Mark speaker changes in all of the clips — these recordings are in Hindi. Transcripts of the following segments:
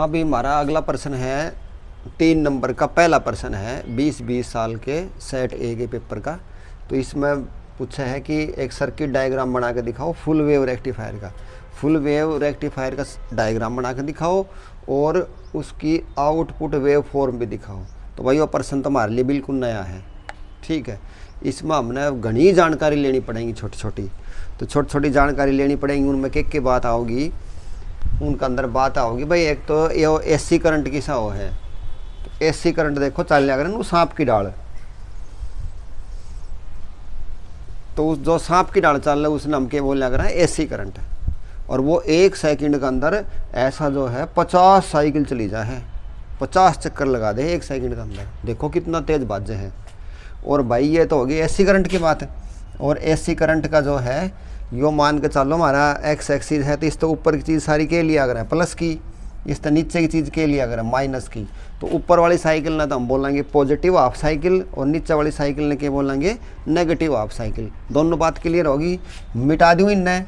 Speaker 1: हाँ भी हमारा अगला प्रश्न है 3 नंबर का पहला प्रश्न है 20-20 साल के सेट ए के पेपर का। तो इसमें पूछा है कि एक सर्किट डायग्राम बना के दिखाओ फुल वेव रेक्टिफायर का। फुल वेव रेक्टिफायर का डायग्राम बना के दिखाओ और उसकी आउटपुट वेव फॉर्म भी दिखाओ। तो भाई वो प्रश्न तो हमारे लिए बिल्कुल नया है, ठीक है। इसमें हमने घनी जानकारी लेनी पड़ेगी छोटी छोटी। तो छोटी छोटी जानकारी लेनी पड़ेगी, उनमें के बात आओगी, उनके अंदर बात आओगी। भाई एक तो ये एसी करंट की सा वो है, तो एसी करंट देखो चल जाएगा ना सांप की डाल। तो उस जो सांप की डाल चल रहा है उसने हम क्या बोल लग रहा है एसी करंट। और वो 1 सेकंड के अंदर ऐसा जो है 50 साइकिल चली जाए है, 50 चक्कर लगा दे 1 सेकंड के अंदर। देखो कितना तेज बाजे हैं। और भाई ये तो होगी एसी करंट की बात। और एसी करंट का जो है यो मान के चलो हमारा एक्स एक्सिस है, तो इस तो ऊपर की चीज़ सारी के लिए अगर है प्लस की, इस तो नीचे की चीज़ के लिए अगर है माइनस की। तो ऊपर वाली साइकिल ना तो हम बोलेंगे पॉजिटिव हाफ साइकिल और नीचे वाली साइकिल ने क्या बोलेंगे नेगेटिव हाफ साइकिल। दोनों बात क्लियर होगी, मिटा दूँ इन्हें,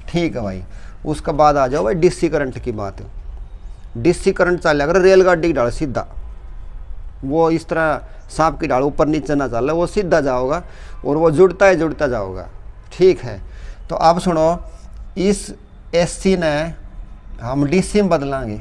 Speaker 1: ठीक है भाई। उसके बाद आ जाओ भाई डीसी करंट की बात। डीसी करंट चल अगर रेलगाड़ी की डाल सीधा, वो इस तरह सांप की डाल ऊपर नीचे ना चल, वो सीधा जाओगा और वो जुड़ता जाओगा, ठीक है। तो अब सुनो, इस एसी ने हम डीसी में बदलांगे।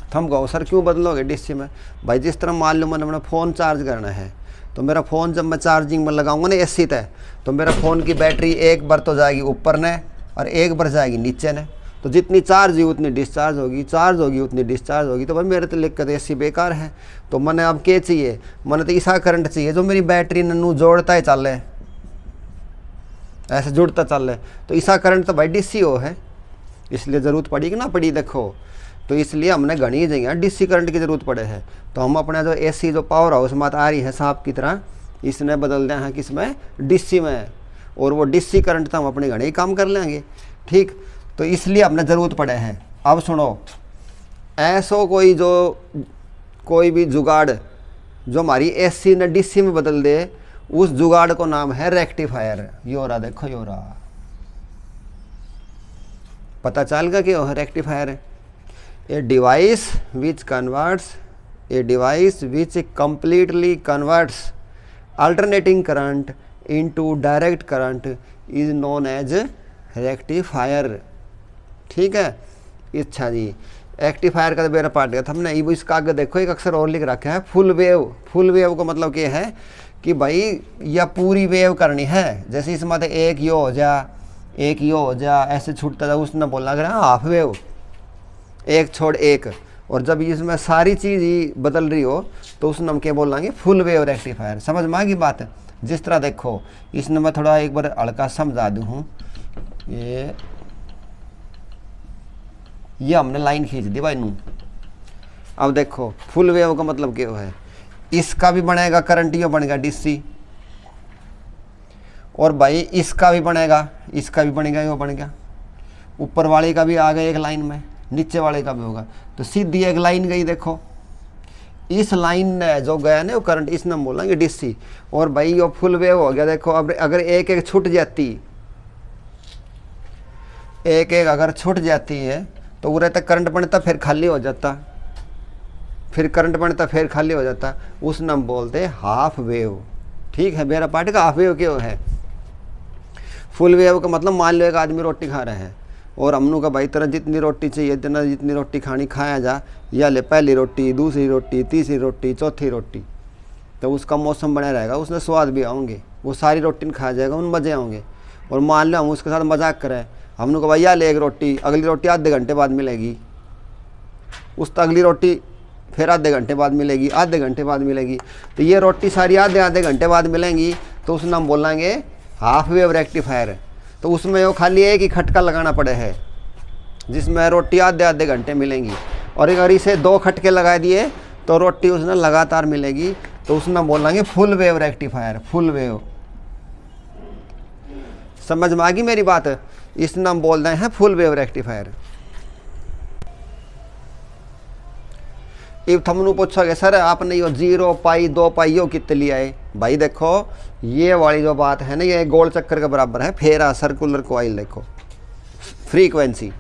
Speaker 1: तो हम कहो सर क्यों बदलोगे डीसी में? भाई जिस तरह मान लो मैंने अपना फ़ोन चार्ज करना है, तो मेरा फ़ोन जब मैं चार्जिंग में लगाऊंगा ना एसी तय, तो मेरा फ़ोन की बैटरी एक बार तो जाएगी ऊपर ने और एक बार जाएगी नीचे ने। तो जितनी चार्ज हुई उतनी डिस्चार्ज होगी, चार्ज होगी उतनी डिस्चार्ज होगी। तो भाई मेरे तो लिख कर एसी बेकार है। तो मैंने अब क्या चाहिए, मैंने तो ऐसा करंट चाहिए जो मेरी बैटरी नू जोड़ता ही चल रहे, ऐसे जुड़ता चल रहे। तो ऐसा करंट तो भाई डीसी हो है, इसलिए ज़रूरत पड़ी कि ना पड़ी देखो। तो इसलिए हमने घनी जगह डीसी करंट की ज़रूरत पड़े है। तो हम अपना जो एसी जो पावर हाउस में आ रही है सांप की तरह, इसने बदल दिया है किसमें, डीसी में। और वो डीसी करंट तो हम अपने घने ही काम कर लेंगे, ठीक। तो इसलिए हमने ज़रूरत पड़े हैं। अब सुनो, ऐसो कोई भी जुगाड़ जो हमारी एसी ने डीसी में बदल दे, उस जुगाड़ को नाम है रेक्टिफायर। योरा देखो योरा, पता चल गया कि वह रेक्टिफायर है। A device which completely converts alternating current into direct current is known as rectifier, ठीक है। अच्छा जी, रेक्टिफायर का तो मेरा पार्ट गया था हमने। इसका आगे देखो एक अक्षर और लिख रखा है फुल वेव। फुल वेव का मतलब क्या है कि भाई यह पूरी वेव करनी है। जैसे इसमें तो एक यो हो जा ऐसे छूटता जा, उसने बोलना अगर हाफ वेव, एक छोड़ एक। और जब इसमें सारी चीज़ ही बदल रही हो तो उसने हम क्या बोलेंगे फुल वेव रेक्टिफायर। समझ में आ गई बात? जिस तरह देखो, इसने मैं थोड़ा एक बार हल्का समझा दूँ हूँ। ये हमने लाइन खींच दी भाई नू। अब देखो फुल वेव का मतलब क्या है, इसका भी बनेगा करंट, ये बनेगा डीसी। और भाई इसका भी बनेगा, इसका भी बनेगा, ये बन गया। ऊपर वाले का भी आ गया एक लाइन में, नीचे वाले का भी होगा। तो सीधी एक लाइन गई। देखो इस लाइन ने जो गया ना वो करंट, इसने हम बोलेंगे डीसी। और भाई ये फुल वेव हो गया। देखो अब अगर एक एक छूट जाती, एक एक अगर छूट जाती है तो उरे तक करंट बनता, फिर खाली हो जाता, फिर करंट बनता, फिर खाली हो जाता। उसने हम बोलते हाफ वेव, ठीक है। मेरा पार्ट का हाफ वेव क्यों है? फुल वेव का मतलब मान लो एक आदमी रोटी खा रहा है और हमनों का भाई तरह जितनी रोटी चाहिए इतना जितनी रोटी खानी खाया जा, या ले पहली रोटी, दूसरी रोटी, तीसरी रोटी, चौथी रोटी। तो उसका मौसम बना रहेगा, उसमें स्वाद भी आएंगे, वो सारी रोटी खा जाएगा, उन मज़े आएंगे। और मान लो हम उसके साथ मजाक करें, हमने को भैया ले एक रोटी, अगली रोटी आधे घंटे बाद मिलेगी, उस तो अगली रोटी फिर आधे घंटे बाद मिलेगी, आधे घंटे बाद मिलेगी। तो ये रोटी सारी आधे घंटे बाद मिलेंगी, तो उसमें हम बोलेंगे हाफ वेव रेक्टिफायर। तो उसमें वो खाली एक ही खटका लगाना पड़े है जिसमें रोटी आधे घंटे मिलेंगी। और अगर इसे 2 खटके लगा दिए तो रोटी उसने लगातार मिलेगी। तो उसमें बोलेंगे full wave rectifier, full wave. समझ में आ गई मेरी बात? इस नाम बोल रहे हैं फुल वेव रेक्टिफायर। अब तुमने पूछोगे सर आपने यो 0 पाई 2 पाई यो कितने लिया है? भाई देखो ये वाली जो बात है ना, ये गोल चक्कर के बराबर है, फेरा सर्कुलर कॉइल। देखो फ्रीक्वेंसी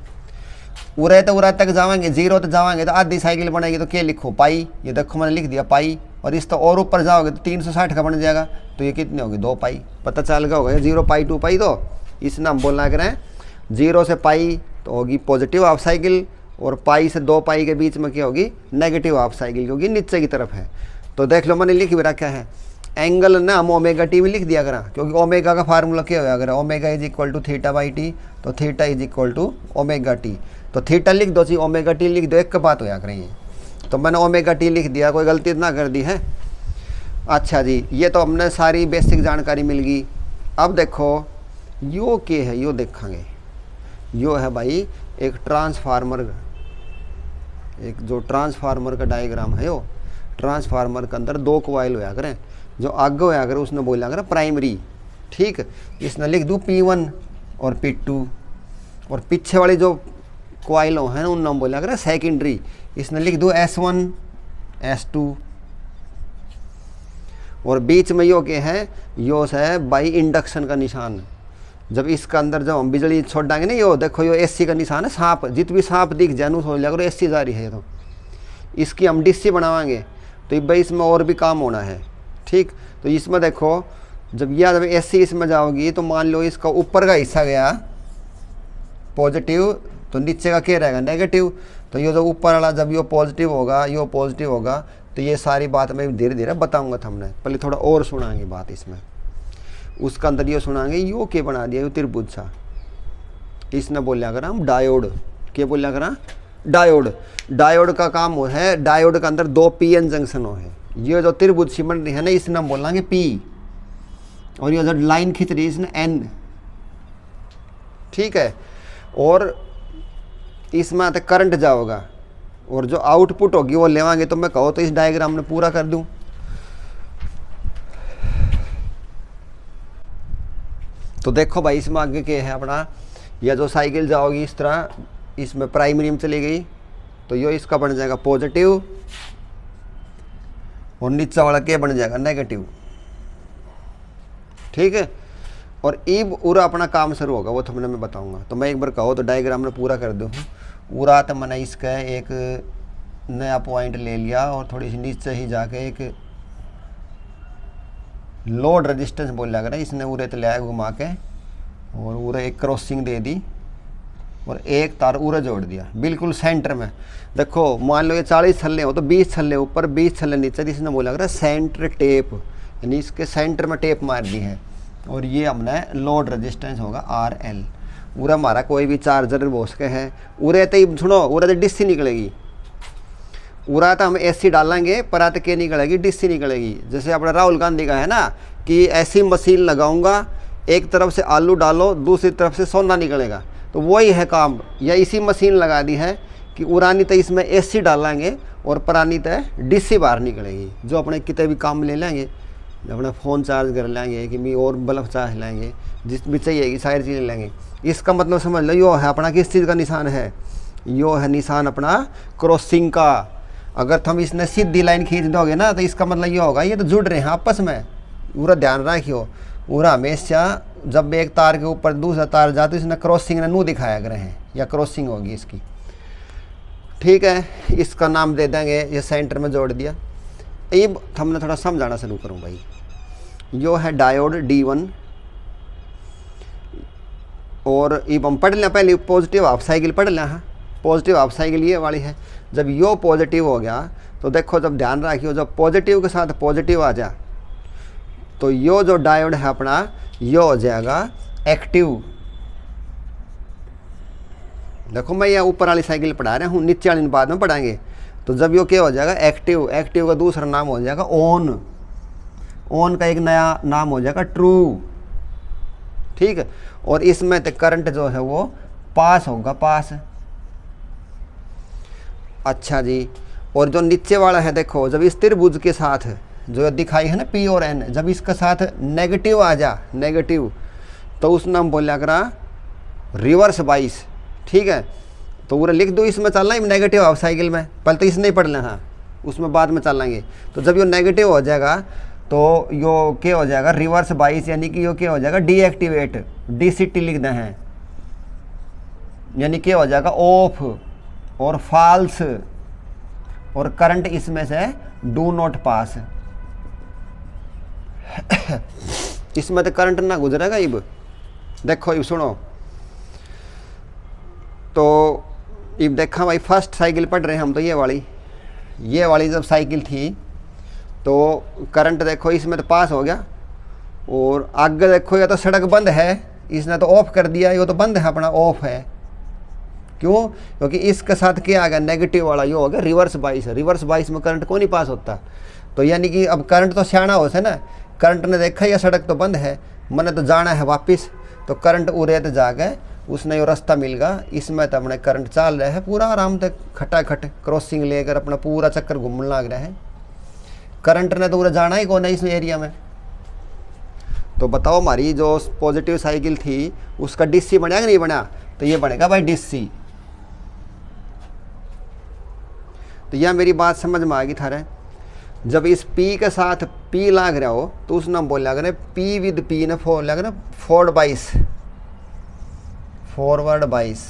Speaker 1: उरे तो उरा तक जाएंगे, जीरो तक जाएंगे तो आधी साइकिल बनेगी, तो क्या लिखो पाई, ये देखो मैंने लिख दिया पाई। और इस तो और ऊपर जाओगे तो 360 का बन जाएगा, तो ये कितनी होगी 2 पाई। पता चल गया होगा 0 पाई 2 पाई, तो इसने हम बोलना करें 0 से पाई तो होगी पॉजिटिव हाफ साइकिल, और पाई से 2 पाई के बीच में क्या होगी नेगेटिव हाफ साइकिल, क्योंकि नीचे की तरफ है। तो देख लो मैंने लिख भी रखा है एंगल ना, हम ओमेगा टी भी लिख दिया करा, क्योंकि ओमेगा का फार्मूला क्या होगा, अगर omega is equal to theta by t, तो theta is equal to omega t. तो थीटा लिख दो चाहिए, ओमेगा टी लिख दो, एक का बात होया करेंगे। तो मैंने ओमेगा टी लिख दिया, कोई गलती ना कर दी है। अच्छा जी, ये तो हमने सारी बेसिक जानकारी मिल गई। अब देखो यो क्या है, यो देखेंगे। यो है भाई एक ट्रांसफार्मर, एक जो ट्रांसफार्मर का डायग्राम है, यो ट्रांसफार्मर के अंदर 2 कॉइल होया करें, जो आगे होया करे उसने बोला करें प्राइमरी, ठीक। इसने लिख दूँ P1 और P2, और पीछे वाली जो कॉइल है ना उन नाम बोला करें सेकेंडरी, इसने लिख दूँ S1 S2। और बीच में यो क्या है, यो है बाई इंडक्शन का निशान। जब इसका अंदर जब हम बिजली छोड़ देंगे ना, यो देखो यो एसी का निशान है, सांप जित भी सांप दिख जाए हो लिया करो एसी जा रही है, तो इसकी हम डीसी बनावाएंगे, तो भाई इसमें और भी काम होना है, ठीक। तो इसमें देखो जब एसी इसमें जाओगी, तो मान लो इसका ऊपर का हिस्सा गया पॉजिटिव, तो नीचे का क्या रहेगा नेगेटिव। तो ये जो ऊपर वाला जब यो पॉजिटिव होगा, यो पॉजिटिव होगा, तो ये सारी बात मैं धीरे धीरे बताऊंगा। हमने पहले थोड़ा और सुनाएंगे बात इसमें, उसका अंदर ये सुनाएंगे यो क्या बना दिया, यो त्रिभुज सा। इसने बोलिया करा हम डायोड, क्या बोलिया करा डायोड। डायोड का काम वो है, डायोड के अंदर 2 पीएन जंक्शन हो है। ये जो त्रिभुज सी बन रही है ना, इसने हम बोलेंगे पी, और ये जो लाइन खींच रही है इसने एन, ठीक है। और इसमें आते करंट जाओगा, और जो आउटपुट होगी वो लेवांगे। तो मैं कहो तो इस डायग्राम में पूरा कर दूं। तो देखो भाई इसमें आगे क्या है अपना, यह जो साइकिल जाओगी इस तरह, इसमें प्राइमरी में चली गई, तो यो इसका बन जाएगा पॉजिटिव, और नीचे वाला क्या बन जाएगा नेगेटिव, ठीक है। और ईब उरा अपना काम शुरू होगा, वो तो मैं बताऊंगा। तो मैं एक बार कहो तो डायग्राम में पूरा कर दूँ। उरा तो मैंने इसका एक नया पॉइंट ले लिया, और थोड़ी सी नीचे ही जाके एक लोड रेजिस्टेंस बोल लग रहा है, इसने उरे तो लिया घुमा के, और उरे एक क्रॉसिंग दे दी, और एक तार उरे जोड़ दिया बिल्कुल सेंटर में। देखो मान लो ये 40 छल्ले हो, तो 20 छल्ले ऊपर 20 छल्ले नीचे, इसने बोला लग रहा है सेंटर टेप, यानी इसके सेंटर में टेप मार दी है। और ये हमने लोड रेजिस्टेंस होगा RL। उरा हमारा कोई भी चार्जर बोस के है, उरे तो ही सुनो, उरा तो डिस्सी निकलेगी। उरा तो हम AC डालेंगे, परात के निकलेगी डिस्सी निकलेगी। जैसे अपना राहुल गांधी का है ना कि ऐसी मशीन लगाऊंगा, एक तरफ से आलू डालो, दूसरी तरफ से सोना निकलेगा, तो वही है काम। या इसी मशीन लगा दी है कि उरानी तो इसमें AC डालेंगे, और परानी तो डिस्सी बाहर निकलेगी। जो अपने कितने भी काम ले लेंगे, अपना फ़ोन चार्ज कर लेंगे, कि भी और बल्ब चार्ज लेंगे, जिस भी चाहिए सारी चीज़ें लेंगे। इसका मतलब समझ लो, यो है अपना किस चीज़ का निशान है, यो है निशान अपना क्रॉसिंग का। अगर तुम इसने सीधी लाइन खींच दोगे ना, तो इसका मतलब ये होगा ये तो जुड़ रहे हैं आपस में। पूरा ध्यान रखियो, पूरा हमेशा जब एक तार के ऊपर दूसरा तार जाता तो इसने क्रॉसिंग ने नू दिखाया करे हैं, या क्रॉसिंग होगी इसकी, ठीक है। इसका नाम दे देंगे, ये सेंटर में जोड़ दिया। अब हमने थोड़ा समझाना शुरू करूँ भाई। यो है डायोड D1, और अब हम पढ़ लें पहले पॉजिटिव हाफ साइकिल पढ़ लें। हाँ, पॉजिटिव हाफ साइकिल ये वाली है। जब यो पॉजिटिव हो गया, तो देखो जब ध्यान रखियो, जब पॉजिटिव के साथ पॉजिटिव आ जा, तो यो जो डायोड है अपना, यो हो जाएगा एक्टिव। देखो मैं यहाँ ऊपर वाली साइकिल पढ़ा रहा हूँ, नीचे वाली बाद में पढ़ाएंगे। तो जब यो क्या हो जाएगा एक्टिव, एक्टिव का दूसरा नाम हो जाएगा ऑन, ऑन का एक नया नाम हो जाएगा ट्रू, ठीक है। और इसमें तो करंट जो है वो पास होगा, पास। अच्छा जी, और जो नीचे वाला है देखो, जब इस त्रिभुज के साथ जो दिखाई है ना P और N, जब इसके साथ नेगेटिव आ जा, नेगेटिव, तो उस नाम बोला करा रिवर्स बाइस, ठीक है। तो पूरा लिख दो, इसमें चलना है नेगेटिव हाफ साइकिल में, पहले तो इस नहीं पढ़ना है, उसमें बाद में चलेंगे। तो जब यो नेगेटिव हो जाएगा, तो यो क्या हो जाएगा रिवर्स बाइस, यानी कि यो क्या हो जाएगा डीएक्टिवेट, DCT लिख दें हैं, यानी क्या हो जाएगा ऑफ और फॉल्स, और करंट इसमें से डू नॉट पास। इसमें तो करंट ना गुजरेगा। इब देखो, इब सुनो, तो इब देखा भाई फर्स्ट साइकिल पढ़ रहे हैं हम, तो ये वाली जब साइकिल थी तो करंट देखो इसमें तो पास हो गया, और आगे देखो या तो सड़क बंद है, इसने तो ऑफ कर दिया, ये तो बंद है अपना, ऑफ है। क्यों? क्योंकि इसके साथ क्या आ गया, नेगेटिव वाला ये हो गया रिवर्स बाइस। रिवर्स बाइस में करंट को नहीं पास होता। तो यानी कि अब करंट तो सियाना हो से ना, करंट ने देखा यह सड़क तो बंद है, मैंने तो जाना है वापस, तो करंट उड़े तो जाके उसने ये रास्ता मिल गया, इसमें तो अपने करंट चल रहा है पूरा आराम तक, खटाखट क्रॉसिंग लेकर अपना पूरा चक्कर घूमने लग रहा है। करंट ने तो पूरा जाना ही कौन है इस एरिया में। तो बताओ हमारी जो पॉजिटिव साइकिल थी उसका डीसी बना कि नहीं बना? तो ये बनेगा भाई डीसी। तो यह मेरी बात समझ में आ गई थारे। जब इस P के साथ P लाग रहा हो तो उस नाम बोल लग P विद P ने फोर लग फॉरवर्ड बाइस,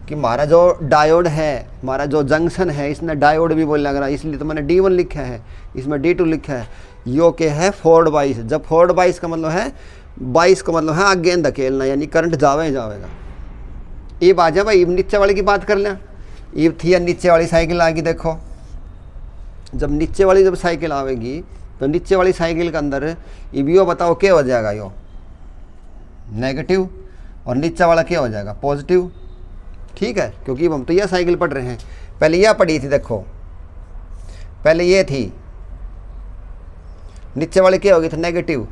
Speaker 1: कि हमारा जो डायोड है, हमारा जो जंक्शन है, इसने डायोड भी बोल लग रहा है, इसलिए तो मैंने D1 लिखा है, इसमें D2 लिखा है। यो के है फॉरवर्ड बाइस। जब फॉरवर्ड बाइस का मतलब है, बाइस का मतलब है आगे धकेलना, यानी करंट जाएगा। अब आ जा भाई, नीचे वाले की बात कर लें। अब थी नीचे वाली साइकिल आ गई। देखो, जब नीचे वाली जब साइकिल आवेगी तो नीचे वाली साइकिल के अंदर अब यो बताओ क्या हो जाएगा, यो नेगेटिव, और नीचे वाला क्या हो जाएगा, पॉजिटिव। ठीक है, क्योंकि हम तो यह साइकिल पढ़ रहे हैं। पहले यह पढ़ी थी, देखो पहले ये थी, नीचे वाली क्या होगी, तो नेगेटिव।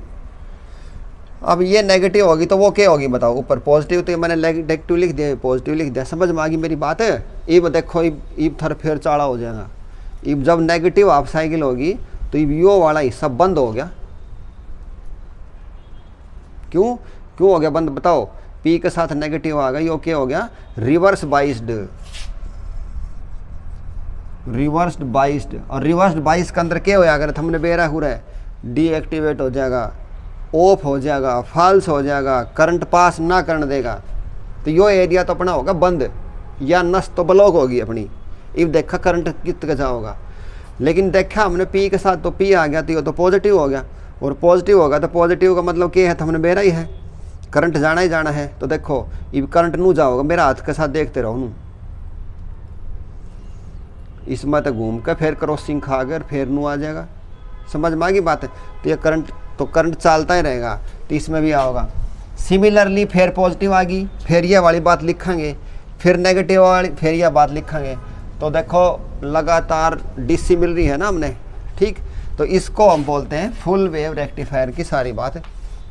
Speaker 1: अब ये नेगेटिव होगी तो वो क्या होगी बताओ, ऊपर पॉजिटिव। तो मैंने नेगेटिव लिख दिया, पॉजिटिव लिख दिया। समझ में आ गई मेरी बात है? अब देखो, इब थर फिर चाड़ा हो जाएगा। इब जब नेगेटिव हाफ साइकिल होगी तो इब यो वाला हिस्सा बंद हो गया। क्यों हो गया बंद बताओ? P के साथ नेगेटिव आ गया, यो क्या हो गया, रिवर्स बाइस्ड। और रिवर्स बाइस के अंदर क्या हो जाएगा, हमने बेरा हो रहा है, डीएक्टिवेट हो जाएगा, ऑफ हो जाएगा, फॉल्स हो जाएगा, करंट पास ना करने देगा। तो यो एरिया तो अपना होगा बंद, या नस तो ब्लॉक होगी अपनी। इब देखा करंट कितना जा होगा, लेकिन देखा हमने P के साथ तो P आ गया, तो ये तो पॉजिटिव हो गया, और पॉजिटिव होगा तो पॉजिटिव का मतलब क्या है, तो हमने बेरा ही है, करंट जाना ही जाना है। तो देखो इब करंट नू जाओगा, मेरा हाथ के साथ देखते रहो नू, इसमें तो घूम कर फिर क्रॉसिंग खा कर फिर नू आ जाएगा। समझ में आ गई बात है? तो ये करंट चलता ही रहेगा, तो इसमें भी आओगा। सिमिलरली फिर पॉजिटिव आ गई, फिर ये वाली बात लिखेंगे, फिर नेगेटिव वाली, फिर यह बात लिखेंगे। तो देखो लगातार डीसी मिल रही है ना हमने, ठीक। तो इसको हम बोलते हैं फुल वेव रेक्टिफायर की सारी बात है।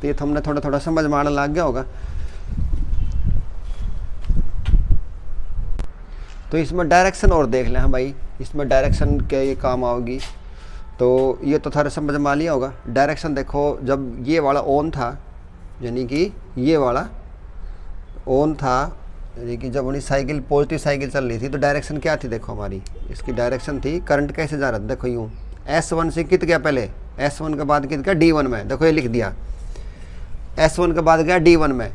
Speaker 1: तो ये तो हमने थोड़ा थोड़ा समझ में आने लग गया होगा। तो इसमें डायरेक्शन और देख लें हम भाई, इसमें डायरेक्शन के ये काम आओगी। तो ये तो थोड़ा समझ में आ लिया होगा। डायरेक्शन देखो, जब ये वाला ऑन था, यानी कि ये वाला ऑन था, यानी कि जब अपनी साइकिल पॉजिटिव साइकिल चल रही थी, तो डायरेक्शन क्या थी देखो हमारी, इसकी डायरेक्शन थी करंट कैसे जा रहा था, देखो यूँ S1 से कित गया, पहले S1 के बाद कित गया D1 में, देखो ये लिख दिया, S1 के बाद गया D1 में,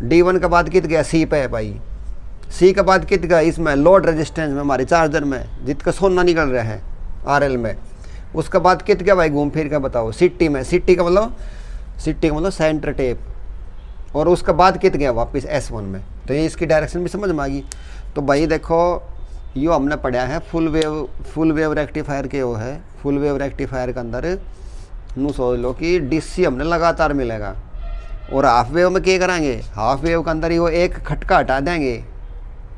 Speaker 1: D1 के बाद कित गया C पे है भाई, C के बाद कित गया इसमें लोड रेजिस्टेंस में, हमारे चार्जर में जितका सोना निकल रहा है RL में। उसके बाद कित गया भाई घूम फिर के बताओ सिटी में, सिटी का मतलब सेंटर टेप, और उसके बाद कित गया वापस S1 में। तो ये इसकी डायरेक्शन भी समझ में आ गई। तो भाई देखो यो हमने पढ़ा है फुल वेव रेक्टिफायर के, वो है फुल वेव रेक्टिफायर के अंदर नू सोच लो कि डीसी हमने लगातार मिलेगा, और हाफ वेव में क्या कराएंगे, हाफ वेव के अंदर ही वो एक खटका हटा देंगे,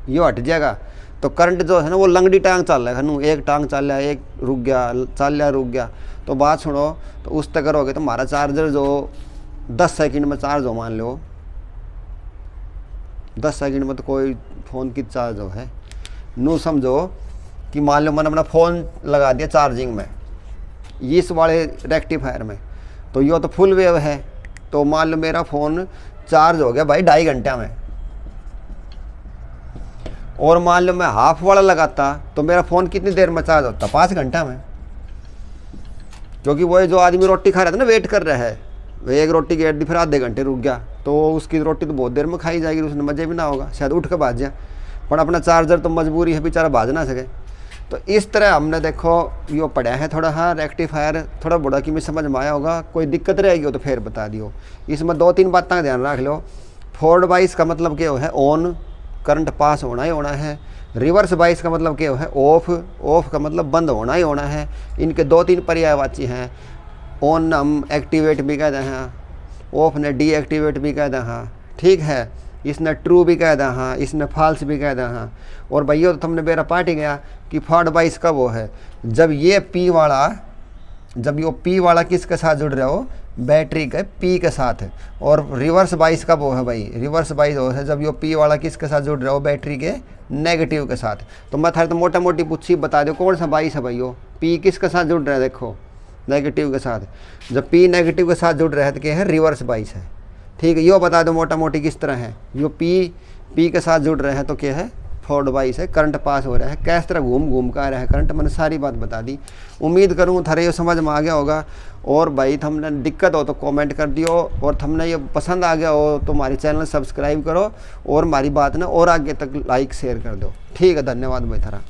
Speaker 1: यो हट जाएगा। तो करंट जो है ना वो लंगड़ी टांग चल रहा है नू, एक टांग चल रहा है, एक रुक गया, चल रहा रुक गया। तो बात सुनो, तो उस तक करोगे तो हमारा चार्जर जो 10 सेकंड में चार्ज हो, मान लो 10 सेकंड में तो कोई फ़ोन की चार्ज हो है नू, समझो कि मान लो मैंने अपना फ़ोन लगा दिया चार्जिंग में इस वाले रेक्टिफायर में, तो यो तो फुल वेव है, तो मान लो मेरा फ़ोन चार्ज हो गया भाई 2.5 घंटे में, और मान लो मैं हाफ वाला लगाता तो मेरा फ़ोन कितनी देर में चार्ज होता, 5 घंटा में। क्योंकि वो जो आदमी रोटी खा रहा था ना, वेट कर रहा है, एक रोटी गेट दी फिर आधे घंटे रुक गया तो उसकी रोटी तो बहुत देर में खाई जाएगी, उसने मज़े भी ना होगा, शायद उठ के भाज जाए। पर अपना चार्जर तो मजबूरी है बेचारा भाज ना सके। तो इस तरह हमने देखो यो पढ़ा है थोड़ा। हाँ रेक्टिफायर थोड़ा बड़ा कि मैं समझ में आया होगा, कोई दिक्कत रहेगी हो तो फिर बता दियो। इसमें 2-3 बातें का ध्यान रख लो। फॉरवर्ड बाइस का मतलब क्या है, ऑन, करंट पास होना ही होना है। रिवर्स बाइस का मतलब क्या है, ऑफ, ऑफ का मतलब बंद होना ही होना है। इनके 2-3 पर्यायवाची हैं। ऑन हम एक्टिवेट भी कह दें हाँ, ऑफ ने डीएक्टिवेट भी कह दें हाँ, ठीक है। इसने ट्रू भी कह दें हाँ, इसने फॉल्स भी कह दें हाँ। और भैया तो तुमने मेरा पार्ट ही गया कि फॉरवर्ड बाइस कब वो है, जब ये पी वाला, जब ये पी वाला किसके साथ जुड़ रहा हो, बैटरी के पी के साथ। और रिवर्स बाइस कब वो है भाई, रिवर्स बाइस वो है जब ये पी वाला किसके साथ जुड़ रहा हो, बैटरी के नेगेटिव के साथ। तो मैं थारे तो मोटा मोटी पूछी बता दो कौन सा बाइस है भाई, वो पी किसके साथ जुड़ रहा है, देखो नेगेटिव के साथ। जब पी नेगेटिव के साथ जुड़ रहा है तो क्या है, रिवर्स बाइस है। ठीक है, यो बता दो मोटा मोटी किस तरह है। यो पी के साथ जुड़ रहे हैं तो क्या है, फॉरवर्ड बाइस है। करंट पास हो रहा है, किस तरह घूम घूम कर आ रहा है करंट, मैंने सारी बात बता दी। उम्मीद करूँ थारे ये समझ में आ गया होगा। और भाई थमने दिक्कत हो तो कमेंट कर दियो, और थमने ये पसंद आ गया हो तो हमारे चैनल सब्सक्राइब करो, और हमारी बात ना और आगे तक लाइक शेयर कर दो। ठीक है, धन्यवाद भाई थारा।